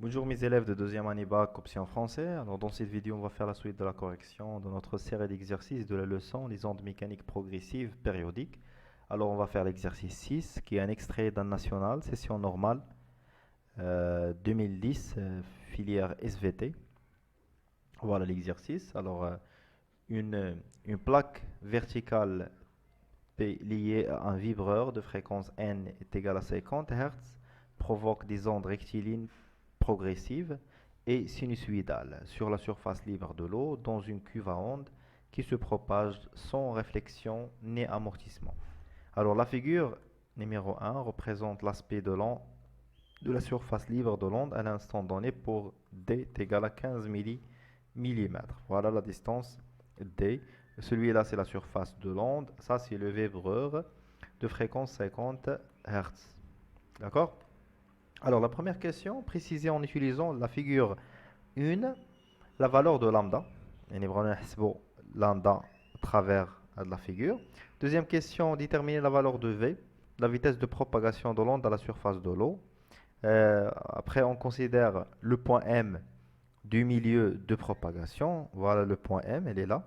Bonjour mes élèves de deuxième année bac option français. Alors dans cette vidéo, on va faire la suite de la correction de notre série d'exercices de la leçon les ondes mécaniques progressives périodiques. Alors on va faire l'exercice 6 qui est un extrait d'un national, session normale 2010, filière SVT. Voilà l'exercice. Alors une plaque verticale liée à un vibreur de fréquence n est égale à 50 Hz provoque des ondes rectilignes progressive et sinusoïdale sur la surface libre de l'eau dans une cuve à ondes qui se propage sans réflexion ni amortissement. Alors la figure numéro 1 représente l'aspect de la surface libre de l'onde à l'instant donné pour d est égal à 15 millimètres. Voilà la distance d. Celui-là c'est la surface de l'onde, ça c'est le vibreur de fréquence 50 Hz. D'accord? Alors, la première question, précisée en utilisant la figure 1, la valeur de lambda. يعني بغينا نحسبوا lambda à travers la figure. Deuxième question, déterminer la valeur de V, la vitesse de propagation de l'onde à la surface de l'eau. Après, on considère le point M du milieu de propagation. Voilà le point M, elle est là.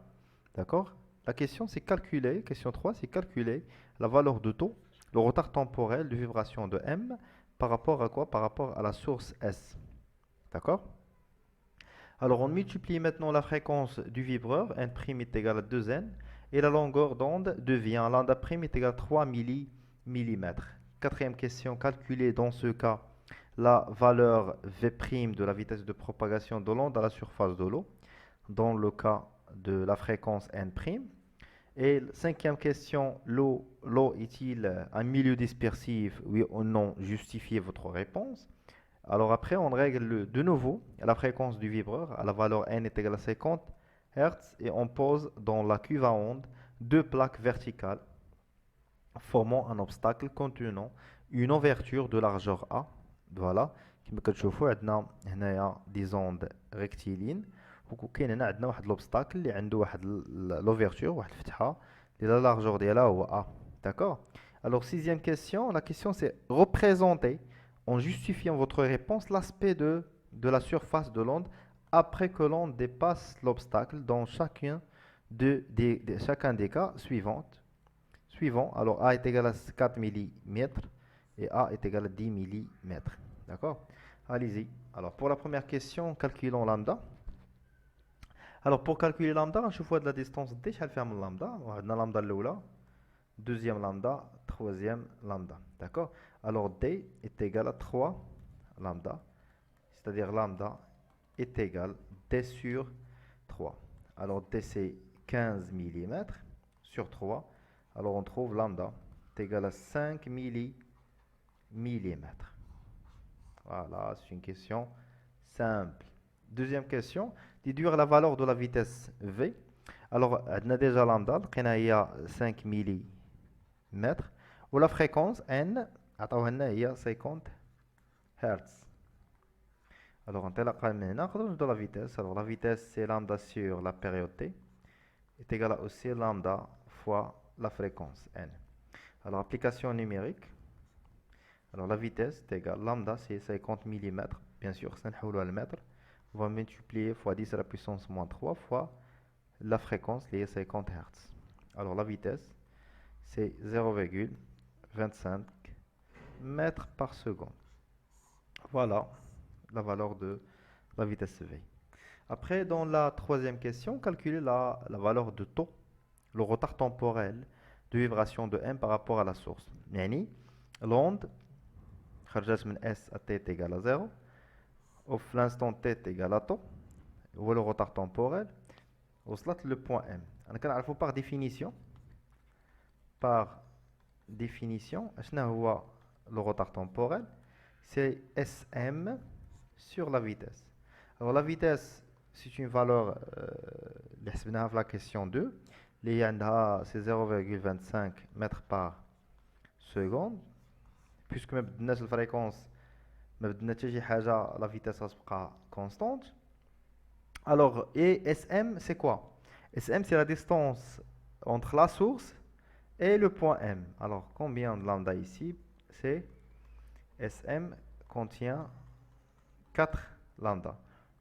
D'accord? La question, c'est calculer, question 3, c'est calculer la valeur de taux, le retard temporel de vibration de M par rapport à quoi? Par rapport à la source S. D'accord? Alors, on multiplie maintenant la fréquence du vibreur, n' est égal à 2n, et la longueur d'onde devient lambda' est égal à 3 millimètres. Quatrième question, calculer dans ce cas la valeur V' de la vitesse de propagation de l'onde à la surface de l'eau, dans le cas de la fréquence n'. Et cinquième question, l'eau est-il un milieu dispersif? Oui ou non? Justifiez votre réponse. Alors après, on règle de nouveau la fréquence du vibreur à la valeur n est égale à 50 Hz et on pose dans la cuve à ondes deux plaques verticales formant un obstacle contenant une ouverture de largeur A. Voilà, كما كتشوفوا عندنا هنايا دي زوند ريكتيلين وكاين هنا عندنا واحد لوبستاكل اللي عنده واحد لوفيرتور واحد الفتحه اللي لا لارجور ديالها هو A. D'accord? Alors sixième question, la question c'est représenter en justifiant votre réponse l'aspect de la surface de l'onde après que l'onde dépasse l'obstacle dans chacun des cas suivants. Alors A est égal à 4 millimètres et A est égal à 10 millimètres. D'accord? Allez-y. Alors pour la première question, calculons lambda. Alors pour calculer lambda, je vois de la distance d, je vais faire mon lambda. On a lambda là, deuxième lambda, troisième lambda. D'accord? Alors d est égal à 3 lambda, c'est-à-dire lambda est égal d sur 3. Alors d c'est 15 millimètres sur 3. Alors on trouve lambda est égal à 5 millimètres. Voilà, c'est une question simple. Deuxième question, déduire la valeur de la vitesse V. Alors, on a déjà lambda, on a 5 millimètres. Ou la fréquence N, on a 50 Hz. Alors, on a la vitesse. Alors, la vitesse, c'est lambda sur la période T est égal à aussi lambda fois la fréquence n. Alors, application numérique. Alors, la vitesse est égale lambda, c'est 50 millimètres. Bien sûr, c'est un le mètre. On va multiplier fois 10 à la puissance moins 3 fois la fréquence, qui est 50 Hz. Alors, la vitesse, c'est 0,25 mètres par seconde. Voilà la valeur de la vitesse V. Après, dans la troisième question, calculer la valeur de taux, le retard temporel de vibration de M par rapport à la source. Yani, l'onde, خرجت من S à T est égal à 0, au l'instant T est égal à taux, ou le retard temporel, وصلت le point M. أنا كنعرفو par définition, شنو هو le retard temporel? C'est Sm sur la vitesse. Alors la vitesse, c'est une valeur اللي حسبناها في la question 2 اللي عندها c'est 0,25 mètres par seconde. Puisque ما بدناش الفريكونس ما بدنا حتى شي حاجه la vitesse غتبقى constante. Alors et Sm c'est quoi? Sm c'est la distance entre la source et le point M. Alors combien de lambda ici? C'est Sm contient 4 lambda.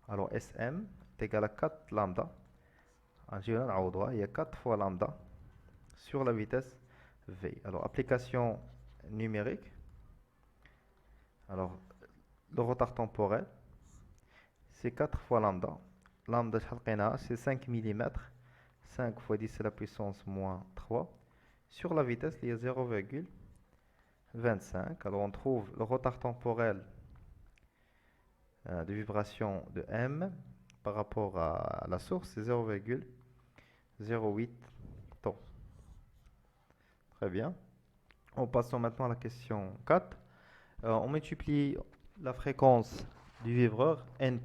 Alors SM est égal à 4 lambda. Il y a 4 fois lambda sur la vitesse v. Alors application numérique. Alors le retard temporel, c'est 4 fois lambda. Lambda c'est 5 mm. 5 fois 10 à la puissance moins 3. Sur la vitesse, il y a 0,25. Alors on trouve le retard temporel de vibration de m par rapport à la source, c'est 0,08 temps. Très bien. On passe maintenant à la question 4. On multiplie la fréquence du vibreur n'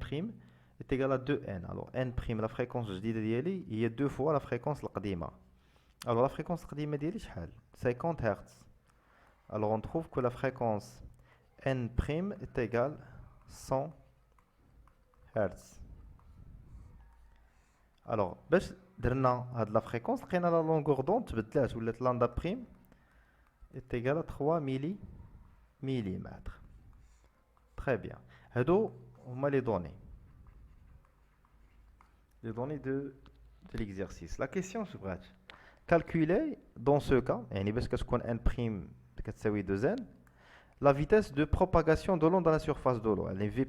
est égal à 2n. Alors n', la fréquence جديدة ديالي هي 2 fois la fréquence القديمة. Alors la fréquence القديمة ديالي شحال 50 Hz. Alors on trouve que la fréquence n' est égale 100 Hz. Alors باش درنا هاد la fréquence لقينا la longueur d'onde تبدلات ولات lambda prime est égal à 3 mm. Très bien. هادو هما les données. Les données de l'exercice. La question se brèche. Calculer dans ce cas, يعني باش كتكون n' كتساوي 2n, la vitesse de propagation de l'onde dans la surface de l'eau. Elle est v',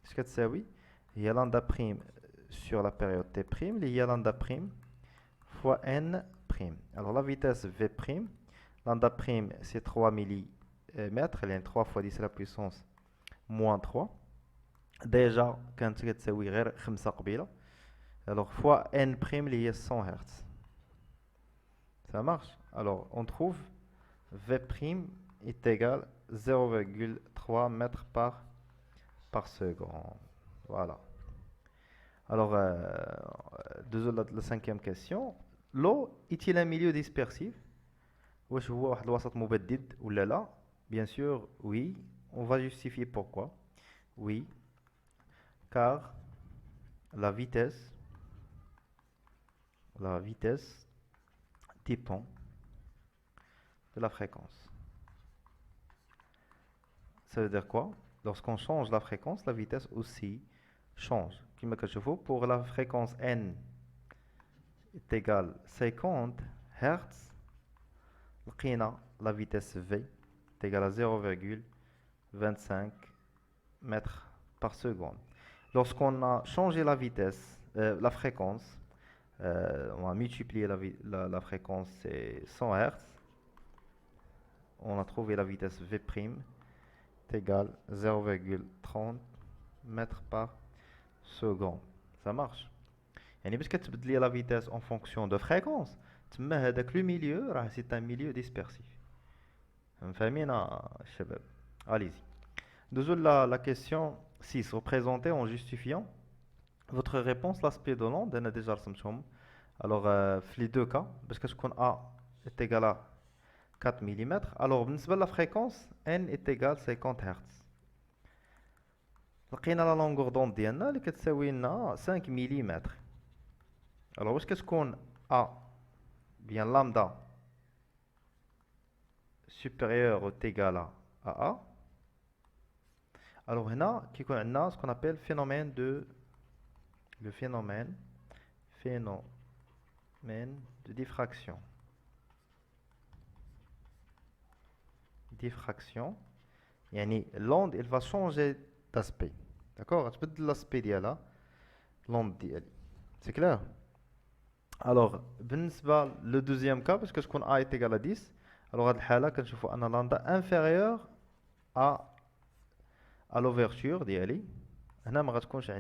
ce كتساوي هي lambda prime sur la période t', il y a lambda prime fois n'. Alors la vitesse v', lambda prime c'est 3 mm, elle est 3 fois 10 à la puissance moins 3. Déjà, quand tu كتساوي غير 5 قبيله. Alors fois n', il y a 100 Hz. Ça marche? Alors on trouve v' est égal à 0,3 mètres par seconde. Voilà. Alors, la cinquième question. L'eau est-il un milieu dispersif? واش هو واحد الوسط مبدد ولا لا? Bien sûr, oui. On va justifier pourquoi. Oui, car la vitesse dépend de la fréquence. Ça veut dire quoi? Lorsqu'on change la fréquence, la vitesse aussi change. Pour la fréquence n est égale à 50 Hz, la vitesse v est égale à 0,25 mètres par seconde. Lorsqu'on a changé la vitesse, la fréquence, on a multiplié la fréquence, c'est 100 Hz. On a trouvé la vitesse v' est égale à 0,30 mètres par seconde. Ça marche. يعني باش كتبدلي la vitesse en fonction de fréquence, تما هذاك le milieu راه c'est un milieu dispersif. فاهمين الشباب؟ Allez-y. Deuxième la question 6. Représentez en justifiant votre réponse l'aspect de l'onde. On a déjà رسمتهم. Alors, les deux cas, parce que A est égal à 4 mm. Alors, la fréquence n est égale à 50 Hz. لقينا la longueur d'onde ديالنا اللي كتساوي لنا 5 mm. Alors, واش كتكون A bien lambda supérieur ou égal à A. Alors, هنا كيكون عندنا ce qu'on appelle le phénomène de diffraction. يعني l'onde elle va changer d'aspect. D'accord? تبدل l'aspect ديالها l'onde ديالي. C'est clair? Alors, بالنسبة le deuxième cas, parce que تكون A est égal à 10, alors هاد الحالة كنشوفوا أن lambda inférieur à l'ouverture ديالي. هنا ما تكونش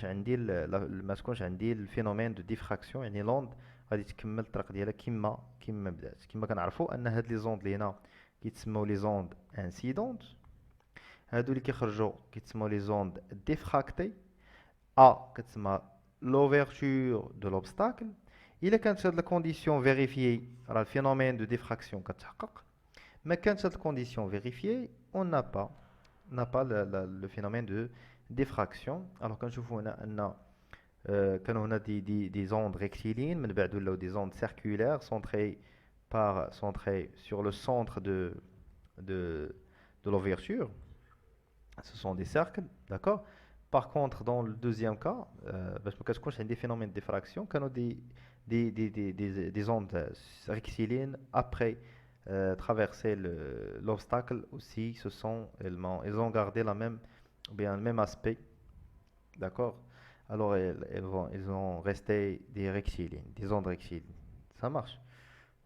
عندي الفينومين دو ديفراكسيون، يعني لوند غادي تكمل الطريق ديالها كما بدات. كما كنعرفوا ان هاد لي زوند اللي هنا كيتسموا لي زوند انسيدونت، هادو اللي كيخرجوا كيتسموا لي زوند ديفراكتي. كتسمى لوفيرتور دو لوبستاكل. الا كانت هاد الكونديسيون فيريفيي راه الفينومين دو ديفراكسيون كتحقق. ما كانتش هاد الكونديسيون فيريفيي اون n'a pas le phénomène de diffraction. Alors quand je vois on a des ondes rectilignes, mais des ondes circulaires centrées sur le centre de l'ouverture. ce sont des cercles, d'accord? Par contre, dans le deuxième cas, باش ما كتكونش عندي phénomène de diffraction, كانوا des ondes rectilignes après traverser l'obstacle aussi, elles ont gardé bien, le même aspect, d'accord? Alors elles ont resté des rectilignes, des ondes rectilignes. Ça marche.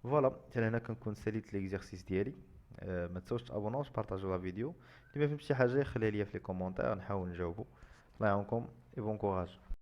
فوالا حتى هنا كنكون ساليت ليكزارسيس ديالي. ما تنساوش تابوناو تبارطاجيو لا فيديو. اللي ما فهمش شي حاجه يخليها ليا في لي كومونتير نحاول نجاوبو. الله يعاونكم اي بون كوراج.